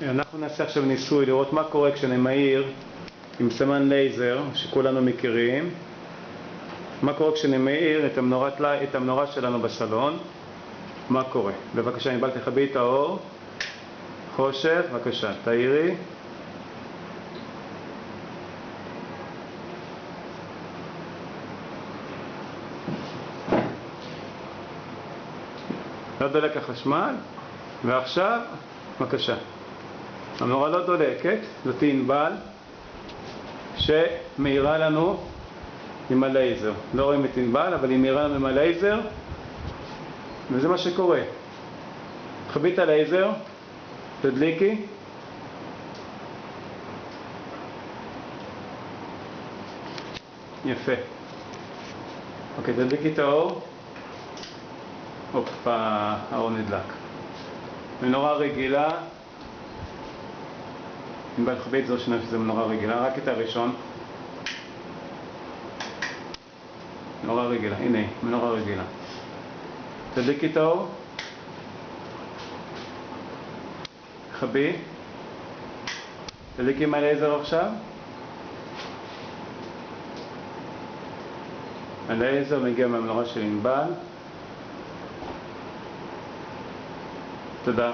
אנחנו נעשה עכשיו ניסוי לראות מה קורה כשאני מאיר עם סמן לייזר שכולנו מכירים. מה קורה כשאני מאיר את המנורה שלנו בסלון. מה קורה? בבקשה, ענבל, תכבי את האור. חושך, בבקשה, תאירי. לא דולק החשמל. ועכשיו, בבקשה. המנורה לא דולקת, זאת ענבל שמאירה לנו עם הלייזר. לא רואים את ענבל, אבל היא מאירה לנו עם הלייזר, וזה מה שקורה. תכבי את הלייזר, תדליקי. יפה. אוקיי, תדליקי את האור. הופה, האור נדלק. מנורה רגילה. ענבל, תכבי את זו שנה שזה מנורה רגילה, רק את הראשון. מנורה רגילה, הנה, מנורה רגילה. תדליקי את האור. תכבי. תדליקי עם הלייזר עכשיו. הלייזר מגיע מהמנורה של ענבל. תודה.